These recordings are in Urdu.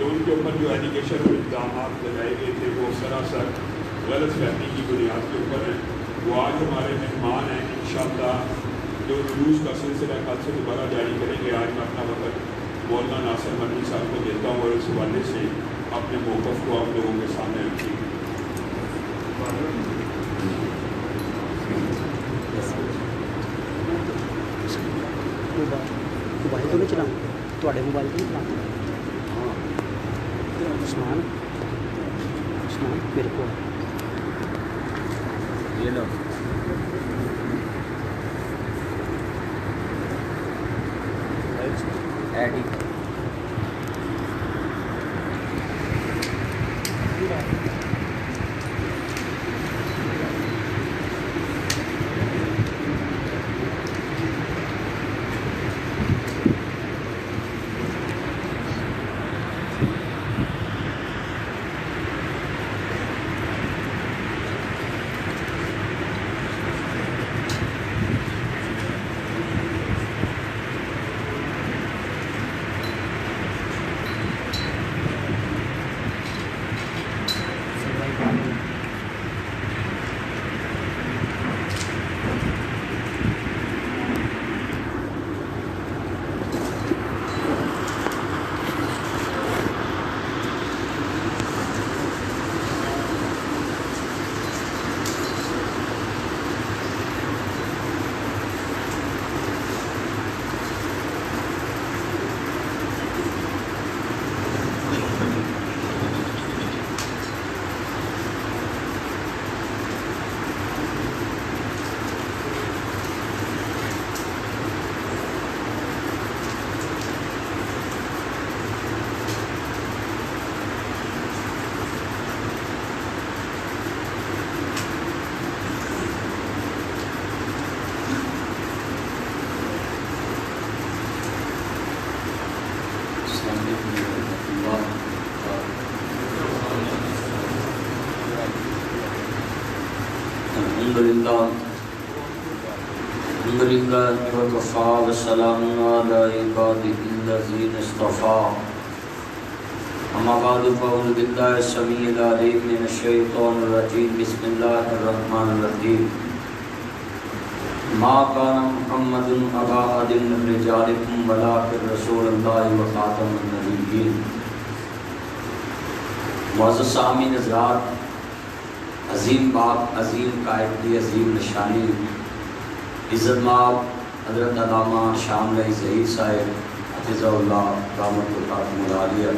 تو ان کے اوپر جو ایجوکیشن اور اقدامات لگائے گئے تھے وہ سراسر غلط فہمی کی بنیاد کے اوپر ہیں. وہ آج ہمارے مہمان ہیں. انشاءاللہ جو دروس کا سلسلہ کل سے دوبارہ جاری کریں گے. آج میں اپنا وقت مولانا ناصر مدنی صاحب کو دیتا ہوں اور اس حوالے سے اپنے موقف کو آپ لوگوں کے سامنے رکھیں. موبائل تو نہیں چلانا تھوڑے موبائل تو نہیں چلانا. عثمان میرے کو یہ لو ایڈی الحمدللہ وکفی وسلام علی عباده الذین اصطفی. اما بعد فاعوذ باللہ السمیع العلیم من الشیطان الرجیم. بسم اللہ الرحمن الرحیم. ما کان محمد ابا احد من رجالکم ولکن رسول اللہ وخاتم النبیین. معزز سامعین حضرات، عظیم باپ، عظیم قائد کی عظیم نشانی عزت مآب حضرت علامہ شاملہ ظہیر صاحب حفظہ اللہ رحمۃ الخاتم العالیہ،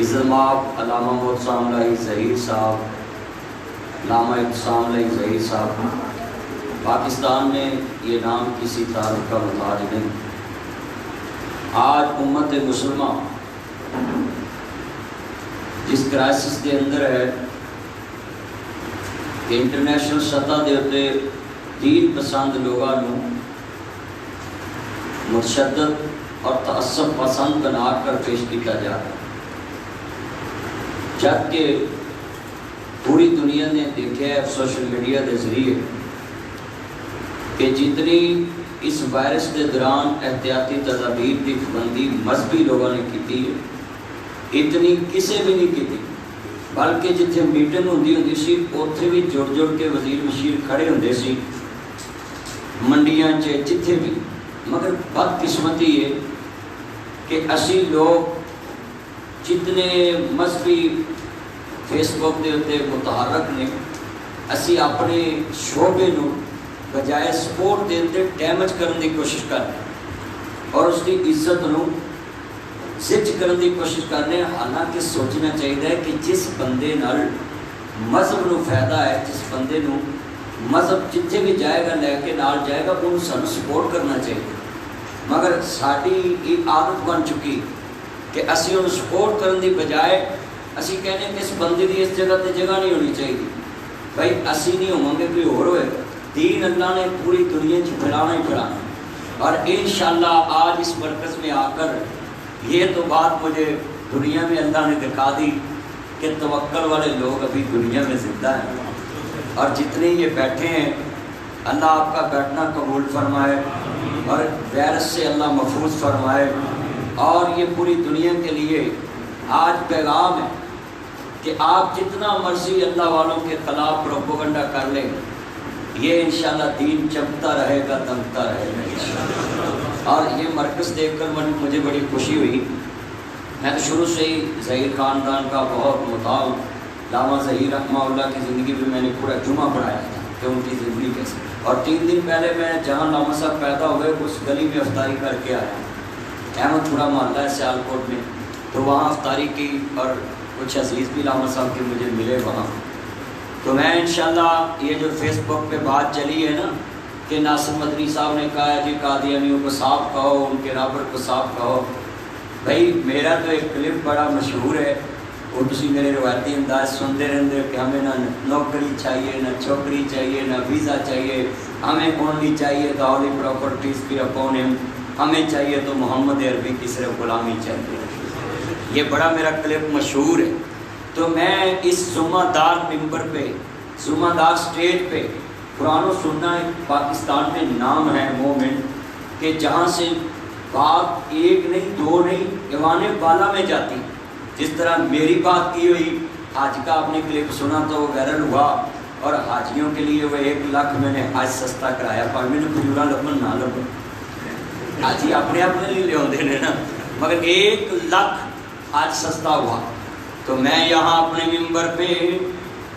عزت مآب علامہ محتسم لاہی ظہیر صاحب، علامہ اعتصام لاہی ظہیر صاحب. پاکستان میں یہ نام کسی تعارف کا محتاج نہیں. آج امت مسلمہ جس کرائسس کے اندر ہے کہ انٹرنیشنل سطح دے اتے دین پسند لوگوں متشدد اور تعصب پسند بنا کر پیش کیا جا رہا ہے، جبکہ پوری دنیا نے دیکھا ہے سوشل میڈیا کے ذریعے کہ جتنی اس وائرس کے دوران احتیاطی تدابیر کی پابندی مذہبی لوگوں نے کی ہے اتنی کسی بھی نہیں کی. بلکہ جتھے میٹنگ ہوندی سی اوتھے بھی جڑ جڑ کے وزیر مشیر کھڑے ہوندے سی، منڈیاں جتھے بھی. مگر بدقسمتی ہے کہ اسی لوگ جتنے مذہبی فیس بک دے اتنے متحرک نے، اسی اپنے شعبے نو بجائے سپورٹ دے ڈیمیج کرنے کی کوشش کرنے اور اس کی عزت نو سچ کرنے کی کوشش کرنے. حالانکہ سوچنا چاہیے کہ جس بندے نال مذہب نو فائدہ ہے، جس بندے نو مذہب جتھے بھی جائے گا لے کے نال جائے گا، انہوں سانو سپورٹ کرنا چاہیے. مگر ساری یہ عادت بن چکی کہ اسی انہوں سپورٹ کرنے کی بجائے اسی کہنے کہ اس بندے کی اس جگہ تے جگہ نہیں ہونی چاہیے. بھائی اسی نہیں ہوں گے، کوئی اور ہوئے. دین اللہ نے پوری دنیا پھیلانا ہی پھیلانا. اور انشاءاللہ آج اس مرکز میں آ کر یہ تو بات مجھے دنیا میں اللہ نے دکھا دی کہ توکل والے لوگ ابھی دنیا میں زندہ ہیں. اور جتنے یہ بیٹھے ہیں اللہ آپ کا بیٹھنا قبول فرمائے اور وائرس سے اللہ محفوظ فرمائے. اور یہ پوری دنیا کے لیے آج پیغام ہے کہ آپ جتنا مرضی اللہ والوں کے خلاف پروپیگنڈا کر لیں، یہ انشاءاللہ دین چمکتا رہے گا، دمکتا رہے گا انشاءاللہ۔ اور یہ مرکز دیکھ کر مجھے بڑی خوشی ہوئی۔ میں تو شروع سے ہی ظہیر خاندان کا بہت مطالع ہوں۔ علامہ ظہیر رحمہ اللہ کی زندگی بھی میں نے پورا جمعہ پڑھایا تھا کہ ان کی زندگی کیسے، اور 3 دن پہلے میں جہاں علامہ صاحب پیدا ہوئے اس گلی میں افطاری کر کے آیا، احمد پورا محلہ ہے سیالکوٹ میں، تو وہاں افطاری کی اور کچھ عزیز بھی علامہ صاحب کے مجھے ملے وہاں۔ تو میں انشاءاللہ یہ جو فیس بک پہ بات چلی ہے نا کہ ناصر مدنی صاحب نے کہا ہے جی قادیانیوں کو صاف کہو، ان کے رابر کو صاف کہو، بھائی میرا تو ایک کلپ بڑا مشہور ہے، وہ تسی میرے روایتی انداز سنتے رہتے کہ ہمیں نہ نوکری چاہیے، نہ چھوکری چاہیے، نہ ویزا چاہیے، ہمیں اونلی چاہیے تو ہولی پراپرٹیز پہ اپون ہم، ہمیں چاہیے تو محمد عربی کی صرف غلامی چاہیے۔ یہ بڑا میرا کلپ مشہور ہے۔ تو میں اس ذمہ دار ممبر پہ، ذمہ دار سٹیج پہ، قرآن و سنت پاکستان میں نام ہے مومن، کہ جہاں سے بات ایک نہیں دو نہیں ایوان بالا میں جاتی، جس طرح میری بات کی ہوئی حج کا آپ نے کلپ سنا تو وہ وائرل ہوا، اور حاجیوں کے لیے وہ 1 لاکھ میں نے حج سستا کرایا، پر میں نے کھجورا لبن نہ لبن، حاجی اپنے لیے لے آتے ہیں نا، مگر 1 لاکھ حج سستا ہوا۔ تو میں یہاں اپنے ممبر پہ،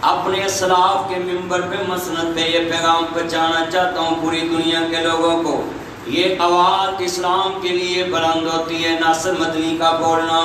اپنے اسلاف کے ممبر پہ مسند پہ یہ پیغام پہنچانا چاہتا ہوں پوری دنیا کے لوگوں کو، یہ آواز اسلام کے لیے بلند ہوتی ہے، ناصر مدنی کا بولنا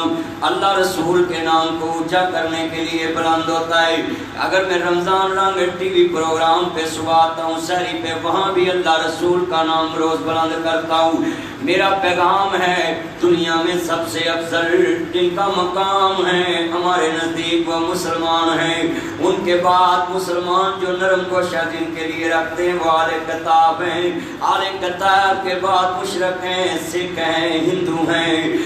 اللہ رسول کے نام کو اونچا کرنے کے لیے بلند ہوتا ہے۔ اگر میں رمضان رنگ ٹی وی پروگرام پہ صبح آتا ہوں سحری پہ، وہاں بھی اللہ رسول کا نام روز بلند کرتا ہوں۔ میرا پیغام ہے دنیا میں سب سے افضل جن کا مقام ہے ہمارے نزدیک وہ مسلمان ہیں، ان کے بعد مسلمان جو نرم گوشہ جن کے لیے رکھتے ہیں وہ اہل کتاب ہیں، اہل کتاب کے بعد مشرک ہیں، سکھ ہیں، ہندو ہیں۔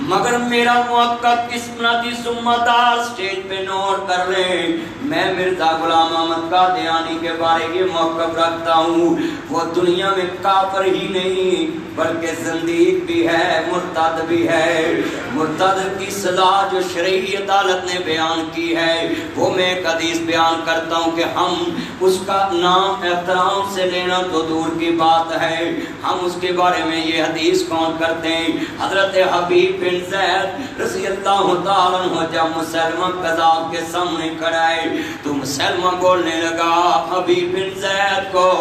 مگر میرا موقف قسمتی ذمہ دار سٹیج پہ نوٹ کر لیں، میں مرزا غلام احمد قادیانی کے بارے یہ موقف رکھتا ہوں، وہ دنیا میں کافر ہی نہیں بلکہ زندیق بھی ہے، مرتد بھی ہے۔ مرتد کی سزا جو شرعی عدالت نے بیان کی ہے وہ میں ایک حدیث بیان کرتا ہوں کہ ہم اس کا نام احترام سے لینا تو دور کی بات ہے، ہم اس کے بارے میں یہ حدیث کون کرتے ہیں؟ حضرت حبیب بن زید رضی اللہ تعالیٰ عنہ جب مسلمہ قذاب کے سامنے کھڑا ہے تو مسلمہ بولنے لگا حبیب بن زید کو،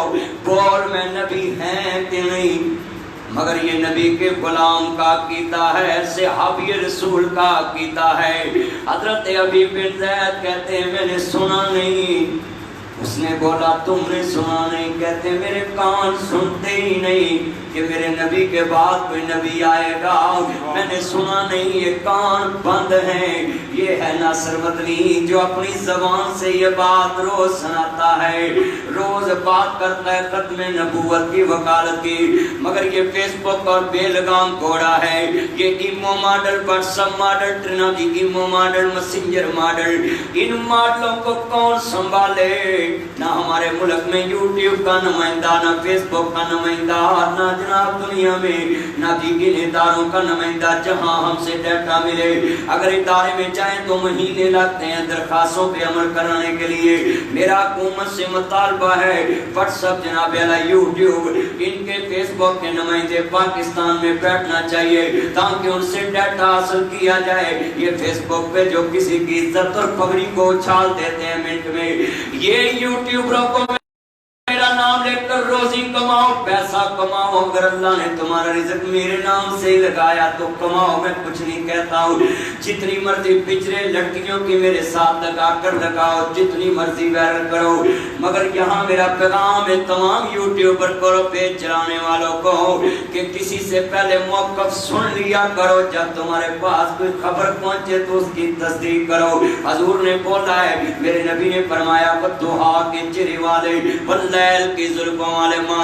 بول میں نبی ہیں کہ نہیں؟ مگر یہ نبی کے غلام کا عقیدہ ہے، صحابی رسول کا عقیدہ ہے۔ حضرت حبیب بن زید کہتے ہیں میں نے سنا نہیں۔ اس نے بولا تم نے سنا نہیں؟ کہتے میرے کان سنتے ہی نہیں کہ میرے نبی کے بعد کوئی نبی آئے گا، میں نے سنا نہیں، یہ کان بند ہیں۔ یہ ہے ناصر مدنی جو اپنی زبان سے یہ بات روز سناتا ہے، روز بات کرتا ہے ختم نبوت کی وکالت کی، مگر یہ فیس بک اور بے لگام گھوڑا ہے، یہ ایمو ماڈل واٹسپ ماڈل ٹریناجی ایمو ماڈل مسنجر ماڈل، ان ماڈلوں کو کون سنبھالے؟ نہ ہمارے ملک میں یوٹیوب کا نمائندہ، نہ فیس بک کا نمائندہ، نہ جناب دنیا میں نہ بھی ان اداروں کا نمائندہ جہاں ہم سے ڈیٹا ملے۔ اگر ادارے میں جائیں تو مہینے لگتے ہیں درخواستوں پہ عمل کرانے کے لیے۔ میرا حکومت سے مطالبہ ہے واٹس ایپ جناب علی یوٹیوب ان کے فیس بک کے نمائندے پاکستان میں بیٹھنا چاہیے تاکہ ان سے ڈیٹا حاصل کیا جائے۔ یہ فیس بک پہ جو کسی کی عزت اور پگڑی کو اچھال دیتے ہیں منٹ میں، یہ یوٹیوبروں کو میرا نام لے کر روزی کماؤ، پیسہ کماؤ، اگر اللہ نے تمہارا رزق میرے نام سے لگایا تو کماؤ، میں کچھ نہیں کہتا ہوں۔ جتنی مرضی پچھڑے لڑکیوں کی میرے ساتھ لگا کر لگاؤ، جتنی مرضی وائرل کرو، مگر یہاں میرا پیغام ہے تمام یوٹیوبر کو، پیج چلانے والوں کو کہ کسی سے پہلے موقف سن لیا کرو، جب تمہارے پاس کوئی خبر پہنچے تو اس کی تصدیق کرو۔ حضور نے بولا ہے، میرے نبی نے فرمایا والضحیٰ کے چرے والے واللیل کی زلفوں والے ما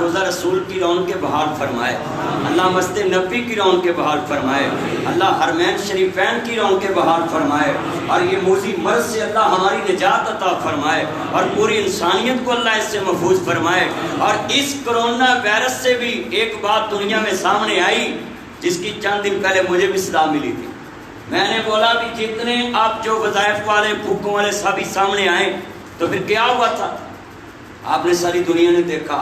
روزہ رسول کی رونقیں بحال فرمائے، اللہ مسجد نبی کی رونقیں بحال فرمائے، اللہ حرمین شریفین کی رونقیں بحال فرمائے، اور یہ موذی مرض سے اللہ ہماری نجات عطا فرمائے، اور پوری انسانیت کو اللہ اس سے محفوظ فرمائے۔ اور اس کرونا وائرس سے بھی ایک بات دنیا میں سامنے آئی جس کی چند دن پہلے مجھے بھی اصطلاح ملی تھی۔ میں نے بولا بھی جتنے آپ جو وظائف والے بھوکوں والے سبھی سامنے آئے تو پھر کیا ہوا تھا؟ آپ نے ساری دنیا نے دیکھا۔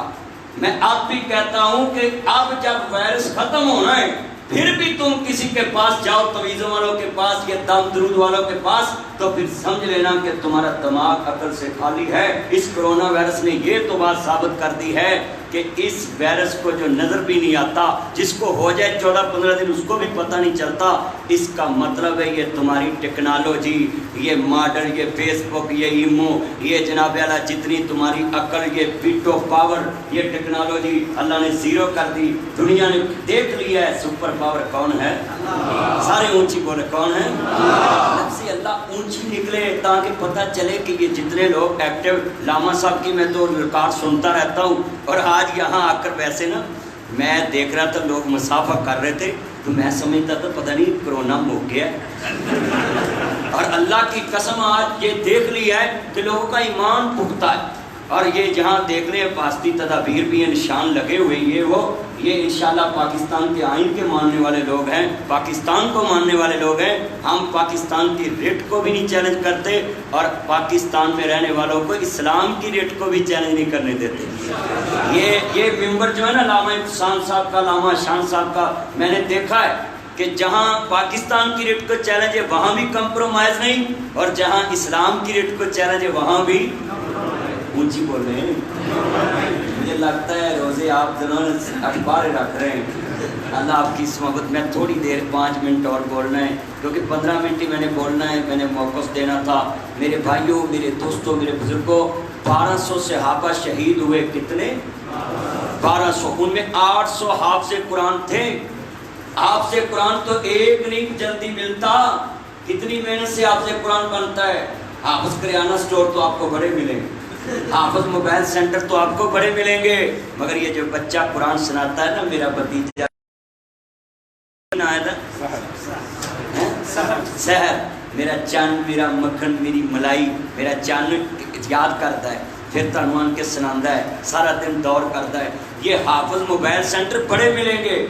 میں اب بھی کہتا ہوں کہ اب جب وائرس ختم ہونا ہے پھر بھی تم کسی کے پاس جاؤ، تویزوں والوں کے پاس یا دم درود والوں کے پاس، تو پھر سمجھ لینا کہ تمہارا دماغ عقل سے خالی ہے۔ اس کرونا وائرس نے یہ تو بات ثابت کر دی ہے کہ اس وائرس کو جو نظر بھی نہیں آتا، جس کو ہو جائے 14-15 دن اس کو بھی پتہ نہیں چلتا، اس کا مطلب ہے یہ تمہاری ٹیکنالوجی، یہ ماڈل، یہ فیس بک، یہ ایمو، یہ جناب اعلیٰ جتنی تمہاری عقل، یہ بٹ آف پاور، یہ ٹیکنالوجی اللہ نے زیرو کر دی۔ دنیا نے دیکھ لیا ہے سپر پاور کون ہے، سارے اونچی بولے کون ہے، نفسی اللہ اونچی نکلے تاکہ پتہ چلے کہ یہ جتنے لوگ ایکٹیو، لاما صاحب کی میں تو ریکارڈ سنتا رہتا ہوں، اور آج یہاں آ کر ویسے نا میں دیکھ رہا تھا لوگ مسافہ کر رہے تھے تو میں سمجھتا تھا پتہ نہیں کرونا مک گیا ہے، اور اللہ کی قسم آج یہ دیکھ لیا ہے کہ لوگوں کا ایمان پختہ ہے، اور یہ جہاں دیکھ رہے ہیں واسطی تدابیر بھی ہیں، نشان لگے ہوئے، یہ انشاءاللہ پاکستان کے آئین کے ماننے والے لوگ ہیں، پاکستان کو ماننے والے لوگ ہیں۔ ہم پاکستان کی ریٹ کو بھی نہیں چیلنج کرتے، اور پاکستان میں رہنے والوں کو اسلام کی ریٹ کو بھی چیلنج نہیں کرنے دیتے۔ یہ ممبر جو ہے نا علامہ احسان صاحب کا، علامہ شان صاحب کا، میں نے دیکھا ہے کہ جہاں پاکستان کی ریٹ کو چیلنج ہے وہاں بھی کمپرومائز نہیں، اور جہاں اسلام کی ریٹ کو چیلنج ہے وہاں بھی اونچی بول رہے ہیں۔ مجھے لگتا ہے روزے آپ دونوں اخبار رکھ رہے ہیں۔ اللہ آپ کی محبت میں تھوڑی دیر 5 منٹ اور بولنا ہے، کیونکہ 15 منٹ ہی میں نے بولنا ہے، میں نے موقف دینا تھا۔ میرے بھائیوں، میرے دوستوں، میرے بزرگوں، 1200 صحابہ شہید ہوئے، کتنے؟ 1200، ان میں 800 حافظ قرآن تھے۔ حافظ قرآن تو ایک نہیں جلدی ملتا، کتنی محنت سے حافظ قرآن بنتا ہے۔ حافظ کریانہ سٹور تو آپ کو بڑے ملیں گے، حافظ موبائل سینٹر تو آپ کو بڑے ملیں گے، مگر یہ جو بچہ قرآن سناتا ہے نا، میرا بھتیجا سحر، میرا چاند، میرا مکھن، میری ملائی، میرا چاند یاد کرتا ہے، پھر تنوان کے سناندا ہے، سارا دن دور کرتا ہے۔ یہ حافظ موبائل سینٹر بڑے ملیں گے۔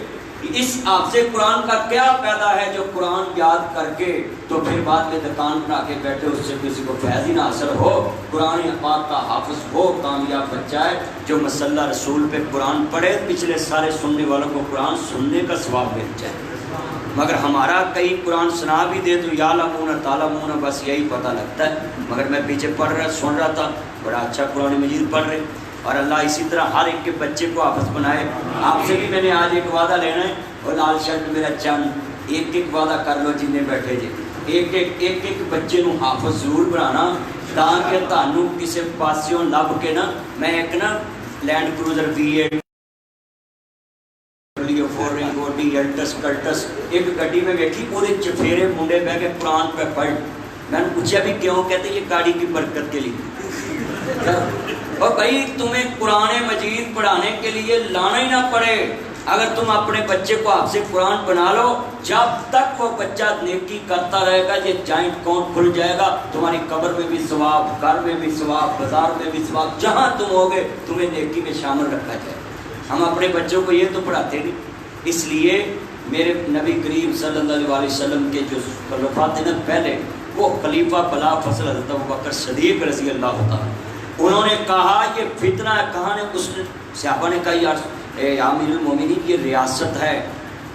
اس حافظ قرآن کا کیا پیدا ہے جو قرآن یاد کر کے تو پھر بعد میں دکان بنا کے بیٹھے، اس سے کسی کو فیض ہی نہ حاصل ہو۔ قرآن پاک کا حافظ وہ کامیاب بچہ ہے جو مسلح رسول پہ قرآن پڑھے، پچھلے سارے سننے والوں کو قرآن سننے کا ثواب مل جائے۔ مگر ہمارا کئی قرآن سنا بھی دے تو یا لمون تالمون، بس یہی پتہ لگتا ہے، مگر میں پیچھے پڑھ رہا سن رہا تھا، بڑا اچھا قرآن مجید پڑھ رہے، اور اللہ اسی طرح ہر ایک کے بچے کو حافظ بنائے۔ آپ سے بھی میں نے آج ایک وعدہ لینا ہے، اور لال شرٹ میرا چند، ایک وعدہ کر لو جنہیں بیٹھے جی، ایک بچے نو حافظ ضرور بنانا، تاکہ تانوں کسی پاسیوں لب کے نا، میں ایک نا لینڈ کروزر V8 الٹس کلٹس ایک گڈی میں بیٹھی، وہ چفیرے منڈے بہ کے قرآن پہ پڑھ، میں نے پوچھا بھی کیوں؟ کہتے یہ گاڑی کی برکت کے لیے۔ اور بھائی تمہیں قرآن مجید پڑھانے کے لیے لانا ہی نہ پڑے، اگر تم اپنے بچے کو حافظ قرآن بنا لو، جب تک وہ بچہ نیکی کرتا رہے گا یہ جوائنٹ اکاؤنٹ کھل جائے گا، تمہاری قبر میں بھی ثواب، گھر میں بھی ثواب، بازار میں بھی ثواب، جہاں تم ہوگے تمہیں نیکی میں شامل رکھا جائے۔ ہم اپنے بچوں کو یہ تو پڑھاتے نہیں، اس لیے میرے نبی کریم صلی اللہ علیہ وسلم کے جو خلفاء تھے نا پہلے، وہ خلیفہ بلا فصل حضرت ابوبکر صدیق رضی اللہ تعالیٰ، انہوں نے کہا یہ فتنہ ہے، کہاں نے اس نے صحابہ نے کہا یار امیر المومنین یہ ریاست ہے،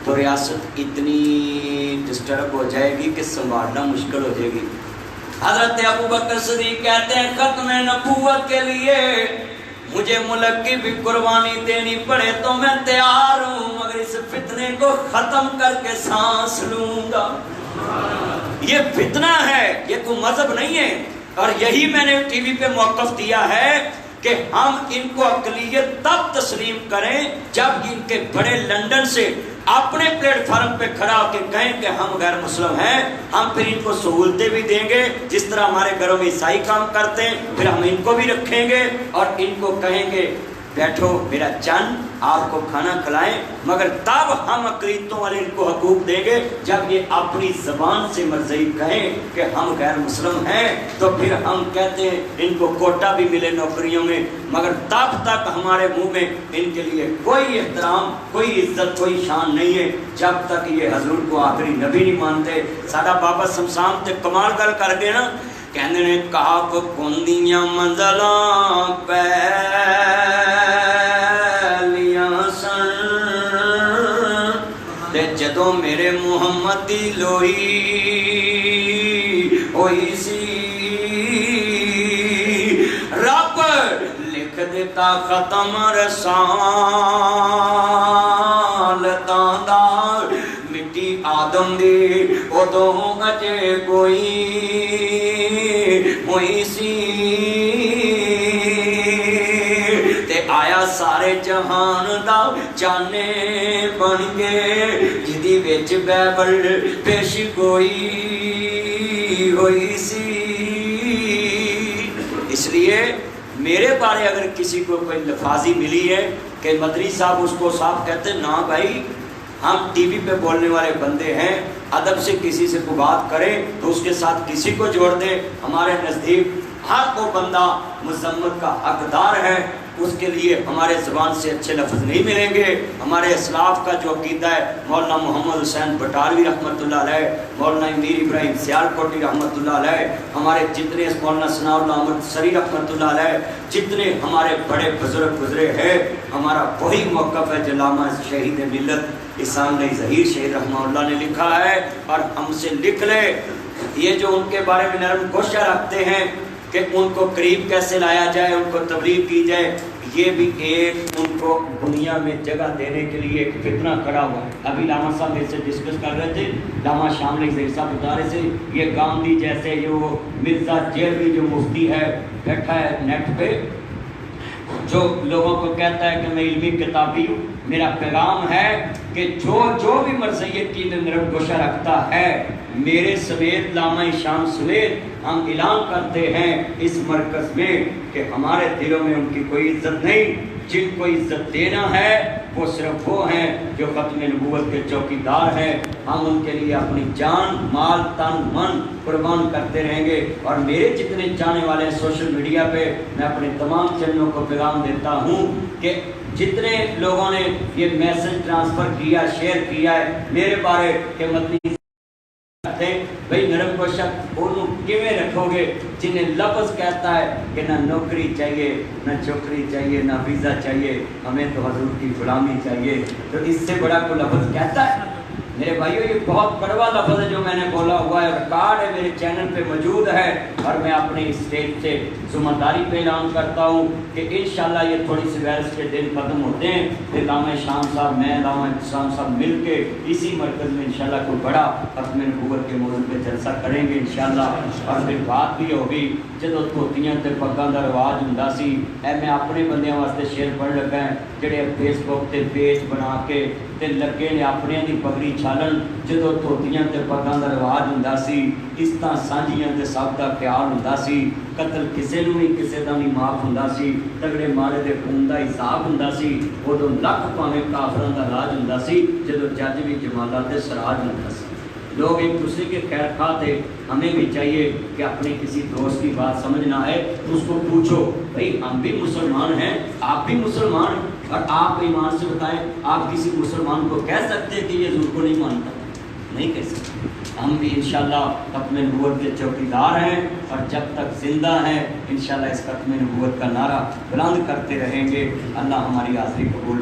تو ریاست اتنی ڈسٹرب ہو جائے گی کہ سنبھالنا مشکل ہو جائے گی۔ حضرت ابوبکر صدیق کہتے ہیں ختم نبوت کے لیے مجھے ملک کی بھی قربانی دینی پڑے تو میں تیار ہوں، مگر اس فتنے کو ختم کر کے سانس لوں گا۔ یہ فتنہ ہے، یہ کوئی مذہب نہیں ہے، اور یہی میں نے ٹی وی پہ موقف دیا ہے کہ ہم ان کو اقلیت تب تسلیم کریں جب ان کے بڑے لندن سے اپنے پلیٹ فارم پہ کھڑا ہو کے کہیں کہ ہم غیر مسلم ہیں، ہم پھر ان کو سہولتیں بھی دیں گے، جس طرح ہمارے گھروں میں عیسائی کام کرتے ہیں پھر ہم ان کو بھی رکھیں گے، اور ان کو کہیں گے بیٹھو میرا چند آپ کو کھانا کھلائیں، مگر تب ہم اقلیتوں والے ان کو حقوق دیں گے جب یہ اپنی زبان سے مزید کہیں کہ ہم غیر مسلم ہیں، تو پھر ہم کہتے ہیں ان کو کوٹا بھی ملے نوکریوں میں، مگر تب تک ہمارے منہ میں ان کے لیے کوئی احترام، کوئی عزت، کوئی شان نہیں ہے جب تک یہ حضور کو آخری نبی نہیں مانتے۔ ساڈا بابا شمشان تے کمال گل کر گئے نا، کہندے نے کہا کو کندیاں منزلاں پہلیاں سن تے جدوں میرے محمد دی لوئی ہوئی سی، رب لکھ دیتا ختم رسالتاں دا، مٹی آدم دی ادوں اجے کوئی ہوئی سی، تے آیا سارے جہان دا چانے بن کے، جدی وچ بائبل پیش گوئی ہوئی سی۔ اس لیے میرے بارے اگر کسی کو کوئی لفاظی ملی ہے کہ مدنی صاحب اس کو صاحب کہتے ہیں، نا بھائی ہم ٹی وی پہ بولنے والے بندے ہیں، ادب سے کسی سے کوئی بات کریں تو اس کے ساتھ کسی کو جوڑ دیں۔ ہمارے نزدیک ہر وہ بندہ مذمت کا حقدار ہے، اس کے لیے ہمارے زبان سے اچھے لفظ نہیں ملیں گے۔ ہمارے اسلاف کا جو عقیدہ ہے، مولانا محمد حسین بٹالوی رحمۃ اللہ علیہ، مولانا امیر ابراہیم سیالکوٹی رحمۃ اللہ علیہ، ہمارے جتنے مولانا ثناء اللہ احمد سری رحمۃ اللہ علیہ، جتنے ہمارے بڑے بزرگ گزرے ہیں، ہمارا وہی موقف ہے جو علامہ شہید ملت احسان علی ظہیر شہید رحمہ اللہ نے لکھا ہے، اور ہم سے لکھ لے۔ یہ جو ان کے بارے میں نرم گوشہ رکھتے ہیں کہ ان کو قریب کیسے لایا جائے، ان کو تبلیغ کی جائے، یہ بھی ایک ان کو دنیا میں جگہ دینے کے لیے ایک فتنہ کھڑا ہوا ہے۔ ابھی لاما صاحب میرے سے ڈسکس کر رہے تھے، لاما شامل ظہیر صاحب بتا رہے تھے، یہ گاندھی جیسے جو مرزا جیلوی جو مفتی ہے بیٹھا ہے نیٹ پہ، جو لوگوں کو کہتا ہے کہ میں علمی کتابی ہوں، میرا پیغام ہے کہ جو بھی مرثیت کی نرم گوشہ رکھتا ہے، میرے سمیت علامہ شام سمیت ہم اعلان کرتے ہیں اس مرکز میں کہ ہمارے دلوں میں ان کی کوئی عزت نہیں۔ جن کو عزت دینا ہے وہ صرف وہ ہیں جو ختم نبوت کے چوکیدار ہیں۔ ہم ان کے لیے اپنی جان، مال، تن، من قربان کرتے رہیں گے۔ اور میرے جتنے چاہنے والے ہیں سوشل میڈیا پہ، میں اپنے تمام چینلوں کو پیغام دیتا ہوں کہ جتنے لوگوں نے یہ میسج ٹرانسفر کیا، شیئر کیا ہے میرے بارے کہ مدنی بھئی نرم گوشہ انہوں کیویں رکھو گے جنہیں لفظ کہتا ہے کہ نہ نوکری چاہیے، نہ چوکری چاہیے، نہ ویزا چاہیے، ہمیں تو حضور کی غلامی چاہیے، تو اس سے بڑا کوئی لفظ کہتا ہے؟ میرے بھائیو یہ بہت بڑا لفظ ہے جو میں نے بولا ہوا ہے، ریکارڈ ہے میرے چینل پہ موجود ہے، اور میں اپنے اسٹیج سے ذمہ داری پہ اعلان کرتا ہوں کہ انشاءاللہ یہ تھوڑی سی وائرس کے دن ختم ہوتے ہیں، پھر علامہ شام صاحب، میں علامہ شام صاحب مل کے اسی مرکز میں انشاءاللہ کوئی بڑا ختم نبوت کے موضوع پہ جلسہ کریں گے انشاءاللہ۔ اور پھر بات بھی ہوگی جدو دھوتیاں تے پگاں دا رواج ہوندا سی، اے میں اپنے بندیاں واسطے شعر پڑھ لگا ہے جڑے فیس بک تے پیج بنا کے تے لگے نے اپنے دی پگڑی چھالن، جدو دھوتیاں تے پگاں دا رواج ہوندا سی، اس طرح سانجیاں تے سب دا خیال ہوندا سی، قتل کسے نوں نہیں کسے دا نہیں معاف ہوندا سی، تگڑے مارے دے خون دا حساب ہوندا سی، اودوں لکھ پاویں کافراں دا راج ہوندا سی، جدو جج بھی جمالات تے سراج ہوندا سی۔ لوگ ایک دوسرے کے خیر خواہ تھے۔ ہمیں بھی چاہیے کہ اپنے کسی دوست کی بات سمجھ نہ آئے تو اس کو پوچھو، بھئی ہم بھی مسلمان ہیں، آپ بھی مسلمان ہیں، اور آپ ایمان سے بتائیں آپ کسی مسلمان کو کہہ سکتے ہیں کہ یہ حضور کو نہیں مانتا؟ نہیں کہہ سکتے۔ ہم بھی انشاءاللہ ختم نبوت کے چوکیدار ہیں، اور جب تک زندہ ہیں انشاءاللہ اس ختم نبوت کا نعرہ بلند کرتے رہیں گے۔ اللہ ہماری حاضری قبول